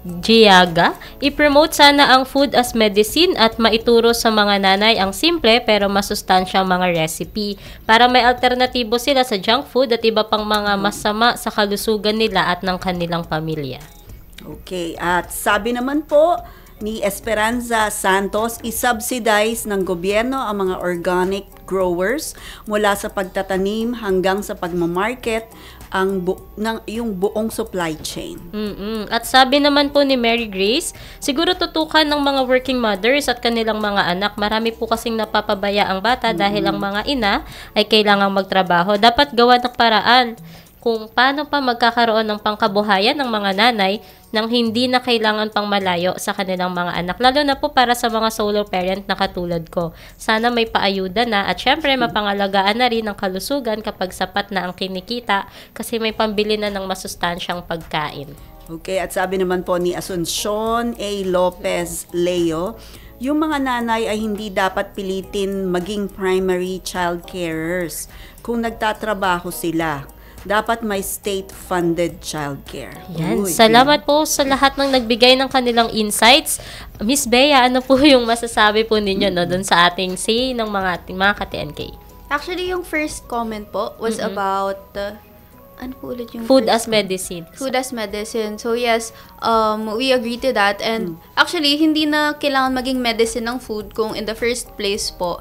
Giaga, i-promote sana ang food as medicine at maituro sa mga nanay ang simple pero masustansyang mga recipe para may alternatibo sila sa junk food at iba pang mga masama sa kalusugan nila at ng kanilang pamilya. Okay, at sabi naman po ni Esperanza Santos, i-subsidize ng gobyerno ang mga organic growers mula sa pagtatanim hanggang sa pagmamarket yung buong supply chain. At sabi naman po ni Mary Grace, siguro tutukan ng mga working mothers at kanilang mga anak. Marami po kasing napapabaya ang bata dahil ang mga ina ay kailangang magtrabaho. Dapat gawa ng paraan kung paano pa magkakaroon ng pangkabuhayan ng mga nanay nang hindi na kailangan pang malayo sa kanilang mga anak. Lalo na po para sa mga solo parent na katulad ko. Sana may paayuda na at syempre mapangalagaan na rin ang kalusugan kapag sapat na ang kinikita kasi may pambili na ng masustansyang pagkain. Okay, at sabi naman po ni Asuncion A. Lopez Leo, yung mga nanay ay hindi dapat pilitin maging primary child carers kung nagtatrabaho sila. Dapat may state-funded childcare. Yan. Salamat po sa lahat ng nagbigay ng kanilang insights. Miss Bea, ano po yung masasabi po ninyo dun sa ating say ng mga ka-TNK? Actually, yung first comment po was about ano po ulit yung Food first as medicine. Food as medicine. So yes, we agree to that. And actually, hindi na kailangan maging medicine ng food kung in the first place po,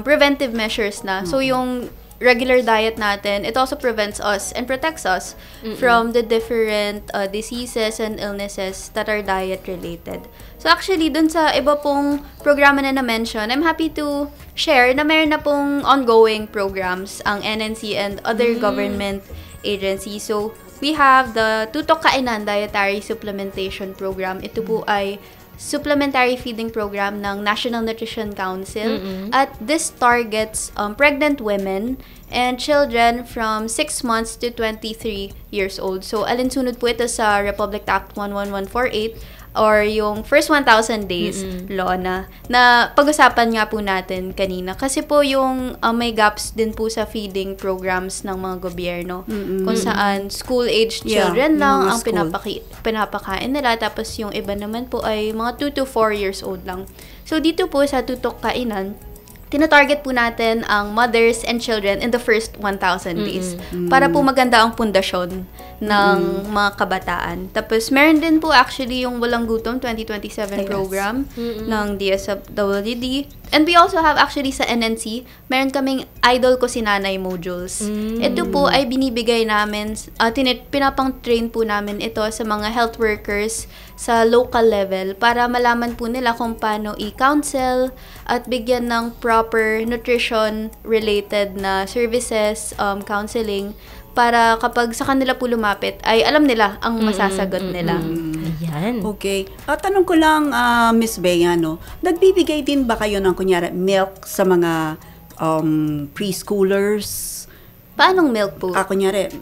preventive measures na. So yung regular diet natin, it also prevents us and protects us from the different diseases and illnesses that are diet related. So actually, dun sa iba pong programa na na-mention, I'm happy to share na meron na pong ongoing programs ang NNC and other government agencies. So we have the Tutok Kainan Dietary Supplementation Program. Ito po ay supplementary feeding program ng National Nutrition Council. At this targets pregnant women and children from 6 months to 23 years old. So, alinsunod po ito sa Republic Act 11148 or yung first 1,000 days law na pag-usapan nga po natin kanina. Kasi po yung may gaps din po sa feeding programs ng mga gobyerno. Kung saan school-age children lang ang pinapakain nila. Tapos yung iba naman po ay mga 2 to 4 years old lang. So dito po sa Tutok Kainan, tinatarget po natin ang mothers and children in the first 1,000 days para po maganda ang pundasyon ng mga kabataan. Tapos, meron din po actually yung Walang Gutom 2027 program ng DSWD. And we also have actually sa NNC, meron kaming Idol Ko Si Nanay modules. Ito po ay binibigay namin, pinapang-train po namin ito sa mga health workers sa local level para malaman po nila kung paano i-counsel at bigyan ng proper nutrition-related na services, counseling, para kapag sa kanila po lumapit, ay alam nila ang masasagot nila. Ayan. Okay. Tanong ko lang, Miss Bea, no? Nagbibigay din ba kayo ng, kunyari, milk sa mga preschoolers? Paanong milk po? Kunyari,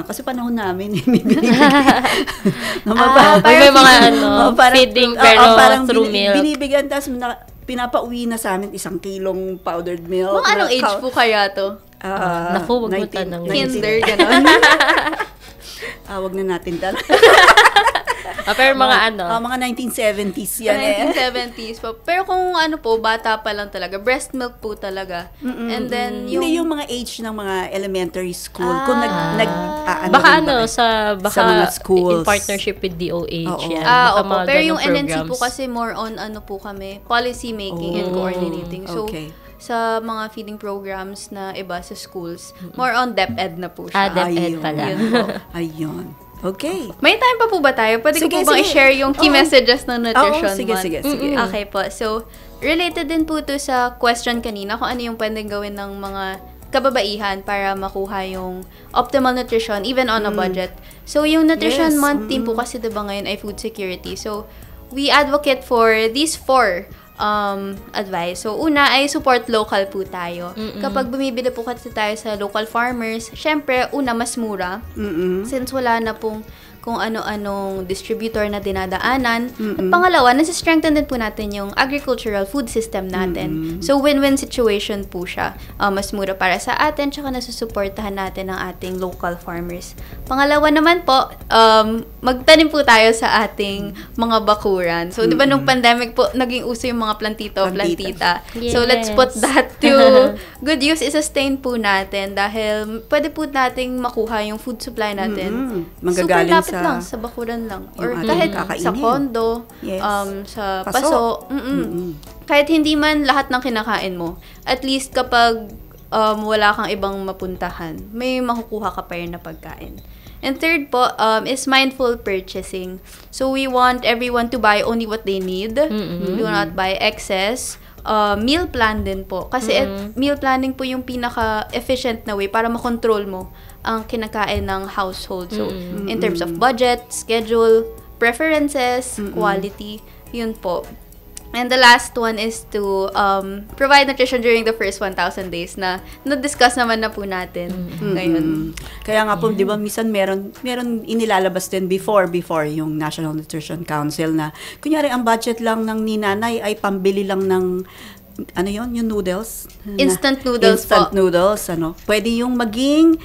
kasi panahon namin, may mga feeding pero through milk. Binibigyan, tapos pinapauwi na sa amin 1 kilong powdered milk. Mga anong age po kaya to? Naku, wag mo tanong. Kinder, gano'n. Wag na natin tanong. Pero mga mga 1970s yan 1970s po. Pero kung ano po, bata pa lang talaga. Breast milk po talaga. And then, hindi yung mga age ng mga elementary school. Kung baka sa mga schools. In partnership with DOH. Yan. Opo. Pero yung NNC po kasi more on po kami, policy making and coordinating. So, sa mga feeding programs na iba sa schools, more on DepEd na po siya. DepEd pala. Ayun. Okay. May time pa po ba tayo? Pwede ko po bang i-share yung key messages ng Nutrition Month? Sige. Okay po. So, related din po to sa question kanina kung ano yung pwedeng gawin ng mga kababaihan para makuha yung optimal nutrition even on a budget. So, yung Nutrition Month team po kasi diba ngayon ay food security. So, we advocate for these 4 advice. So, una ay support local po tayo. Kapag bumibili po kasi tayo sa local farmers, syempre, una, mas mura. Since wala na pong kung ano-anong distributor na dinadaanan. At pangalawa, nasa-strengthen din po natin yung agricultural food system natin. So, win-win situation po siya. Mas mura para sa atin, tsaka nasusuportahan natin ang ating local farmers. Pangalawa naman po, magtanim po tayo sa ating mga bakuran. So, di ba nung pandemic po, naging uso yung mga plantita. Yes. So, let's put that to good use. I-sustain po natin dahil pwede po nating makuha yung food supply natin. Manggagaling sa bakuran lang. Or kahit sa kondo, sa paso. Kahit hindi man lahat ng kinakain mo, at least kapag wala kang ibang mapuntahan, may makukuha ka pa rin na pagkain. And third po, is mindful purchasing. So, we want everyone to buy only what they need. Do not buy excess. Meal plan din po. Kasi meal planning po yung pinaka-efficient na way para makontrol mo ang kinakain ng household. So, in terms of budget, schedule, preferences, quality, yun po. And the last one is to provide nutrition during the first 1,000 days na na-discuss naman na po natin ngayon. Kaya nga po, di ba, minsan meron inilalabas din before yung National Nutrition Council na, kunyari, ang budget lang ng ninanay ay pambili lang ng yung noodles? Instant noodles Instant noodles, Pwede yung maging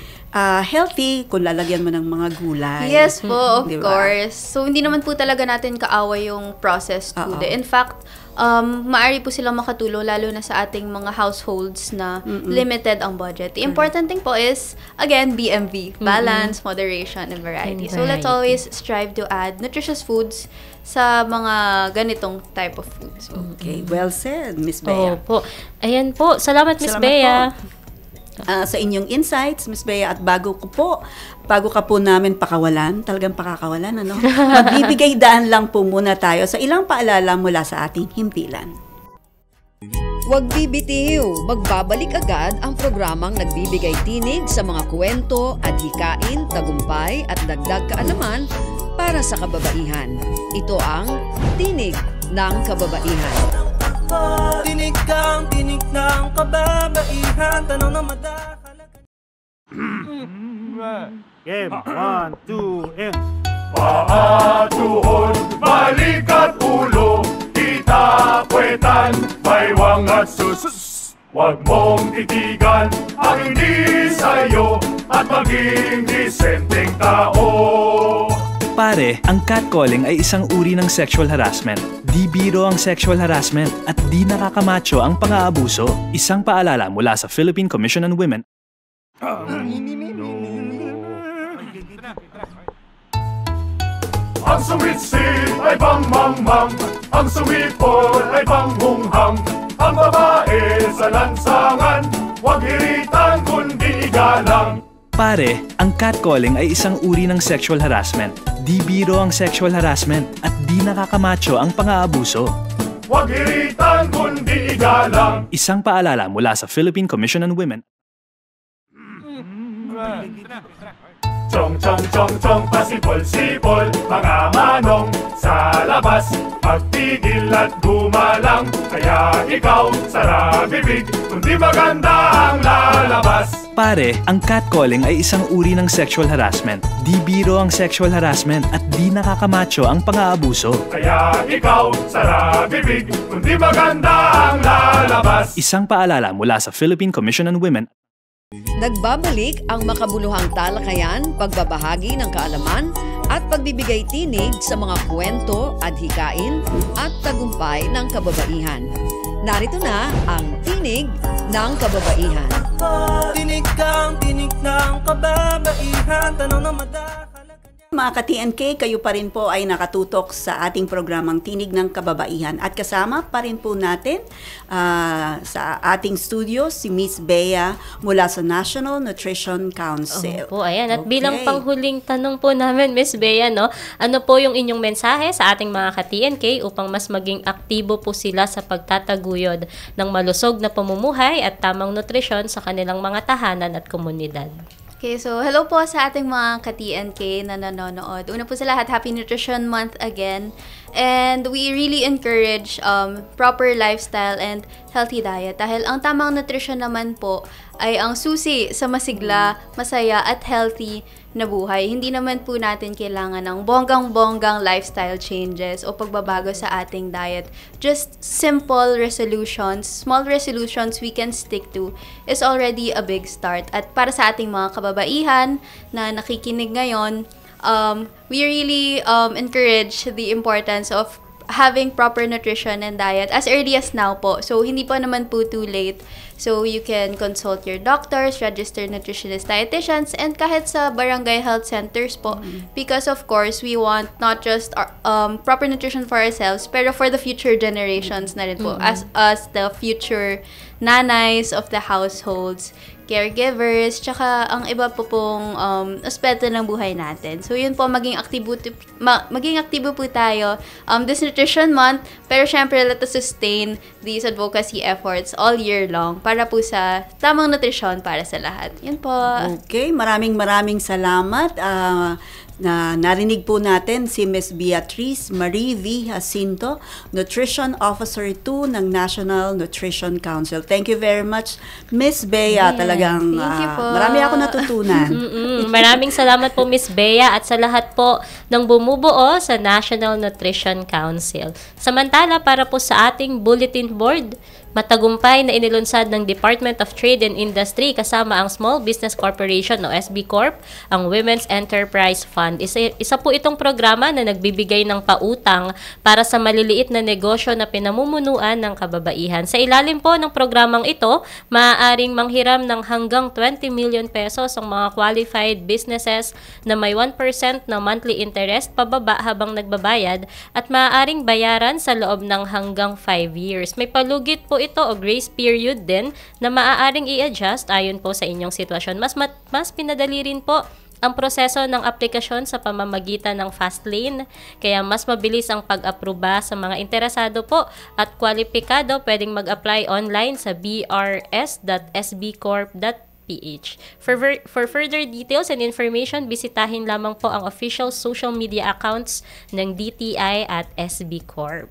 healthy kung lalagyan mo ng mga gulay. Yes po, of course. So, hindi naman po talaga natin kaaway yung processed food. In fact, maaari po silang makatulong lalo na sa ating mga households na limited ang budget. The important thing po is, again, BMV, balance, moderation, and variety. So let's always strive to add nutritious foods sa mga ganitong type of foods. Okay, well said, Miss Bea. Opo. Ayan po. Salamat, Miss Bea. Sa inyong insights, Miss Bea, at bago ka po namin pakawalan, talagang pakakawalan, ano? Magbibigay daan lang po muna tayo sa ilang paalala mula sa ating himpilan. Huwag bibitiw, magbabalik agad ang programang nagbibigay tinig sa mga kwento, adhikain, tagumpay at dagdag kaalaman para sa kababaihan. Ito ang Tinig ng Kababaihan. Tinig ng kababaihan, tanong na madakalagan. Game, 1, 2, and... Paa, tuhod, balik at ulo, kita, puwetan, baywang at sus. Huwag mong titigan ang hindi sa'yo at maging disenteng tao. Pare, ang catcalling ay isang uri ng sexual harassment. Di biro ang sexual harassment at di nakakamacho ang pang-aabuso. Isang paalala mula sa Philippine Commission on Women. Ang suwit-sit ay bang-mang-mang, ang suwipol ay bang-hung-hang. Ang babae sa lansangan, huwag hiritan kundi igalang. Pare, ang catcalling ay isang uri ng sexual harassment. Di biro ang sexual harassment at di nakakamacho ang pang-aabuso. Huwag hiritan kundi igalang. Isang paalala mula sa Philippine Commission on Women. Chong, chong, chong, chong, pasipol-sipol, mga manong sa labas. Magtigil at gumalang, kaya ikaw sara bibig, kundi maganda ang lalabas. Pare, ang catcalling ay isang uri ng sexual harassment. Di biro ang sexual harassment at di nakakamacho ang pang-aabuso. Kaya ikaw sara bibig, kundi maganda ang lalabas. Isang paalala mula sa Philippine Commission on Women. Nagbabalik ang makabuluhang talakayan, pagbabahagi ng kaalaman at pagbibigay tinig sa mga kwento, adhikain at tagumpay ng kababaihan. Narito na ang Tinig ng Kababaihan. Tinig ng kababaihan, tanong na madakalagan. Mga ka-TNK, kayo pa rin po ay nakatutok sa ating programang Tinig ng Kababaihan. At kasama pa rin po natin sa ating studio si Miss Bea mula sa National Nutrition Council. Po, ayan. At bilang panghuling tanong po namin, Miss Bea, no, ano po yung inyong mensahe sa ating mga ka-TNK upang mas maging aktibo po sila sa pagtataguyod ng malusog na pamumuhay at tamang nutrisyon sa kanilang mga tahanan at komunidad? Okay, so hello po sa ating mga ka-TNK na nanonood. Una po sa lahat, Happy Nutrition Month again. And we really encourage proper lifestyle and healthy diet. Dahil ang tamang nutrition naman po ay ang susi sa masigla, masaya at healthy na buhay. Hindi naman po natin kailangan ng bonggang-bonggang lifestyle changes o pagbabago sa ating diet. Just simple resolutions, small resolutions we can stick to is already a big start. At para sa ating mga kababaihan na nakikinig ngayon, we really encourage the importance of having proper nutrition and diet as early as now po. So, hindi pa naman po too late. So, you can consult your doctors, registered nutritionist, dietitians, and kahit sa barangay health centers po. Because, of course, we want not just proper nutrition for ourselves, pero for the future generations na rin po. As the future nanays of the households, caregivers, tsaka ang iba po pong aspeto ng buhay natin. So, yun po, maging aktibo po tayo this Nutrition Month, pero syempre, let us sustain these advocacy efforts all year long para po sa tamang nutrisyon para sa lahat. Yun po. Okay, maraming salamat. Na narinig po natin si Ms. Beatrice Marie V. Jacinto, Nutrition Officer 2 ng National Nutrition Council. Thank you very much, Ms. Bea. Talagang marami ako natutunan. Maraming salamat po, Ms. Bea, at sa lahat po ng bumubuo sa National Nutrition Council. Samantala, para po sa ating bulletin board, Matagumpay na inilunsad ng Department of Trade and Industry kasama ang Small Business Corporation o SB Corp, ang Women's Enterprise Fund. Isa po itong programa na nagbibigay ng pautang para sa maliliit na negosyo na pinamumunuan ng kababaihan. Sa ilalim po ng programang ito, maaaring manghiram ng hanggang 20 million pesos ang mga qualified businesses na may 1% na monthly interest pababa habang nagbabayad at maaaring bayaran sa loob ng hanggang 5 years. May palugit po ito o grace period din na maaaring i-adjust ayon po sa inyong sitwasyon. Mas pinadali rin po ang proseso ng aplikasyon sa pamamagitan ng fast lane, kaya mas mabilis ang pag-aproba sa mga interesado po at kwalipikado pwedeng mag-apply online sa brs.sbcorp.ph. For further details and information, bisitahin lamang po ang official social media accounts ng DTI at SB Corp.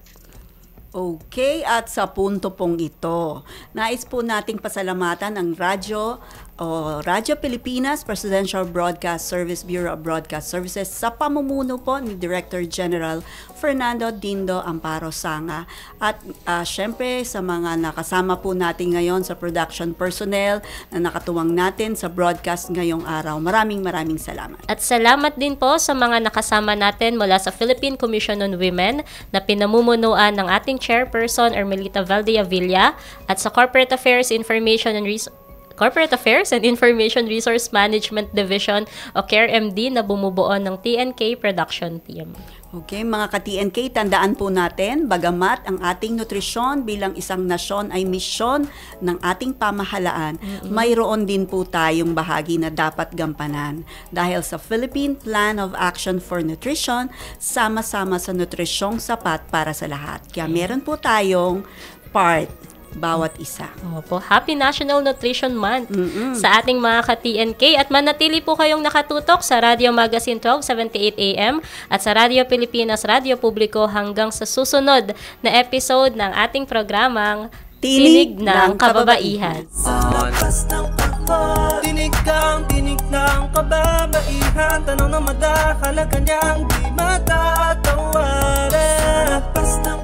Okay, at sa punto pong ito, nais po nating pasalamatan ang Radyo Pilipinas Presidential Broadcast Service Bureau of Broadcast Services sa pamumuno po ni Director General Fernando Dindo Amparo Sanga. At syempre sa mga nakasama po natin ngayon sa production personnel na nakatuwang natin sa broadcast ngayong araw. Maraming salamat. At salamat din po sa mga nakasama natin mula sa Philippine Commission on Women na pinamumunuan ng ating Chairperson Ermelita Valdeavilla at sa Corporate Affairs and Information Resource Management Division o CARE-MD na bumubuo ng TNK Production Team. Okay, mga ka-TNK, tandaan po natin, bagamat ang ating nutrisyon bilang isang nasyon ay misyon ng ating pamahalaan, mayroon din po tayong bahagi na dapat gampanan. Dahil sa Philippine Plan of Action for Nutrition, sama-sama sa nutrisyong sapat para sa lahat. Kaya meron po tayong part bawat isa. Opo, Happy National Nutrition Month sa ating mga ka-TNK at manatili po kayong nakatutok sa Radio Magazine 1278 AM at sa Radio Pilipinas Radio Publiko hanggang sa susunod na episode ng ating programang Tinig ng Kababaihan. Tinig ng kababaihan, tanong na madakalagan niyang di matatawaran. Sa lapas ng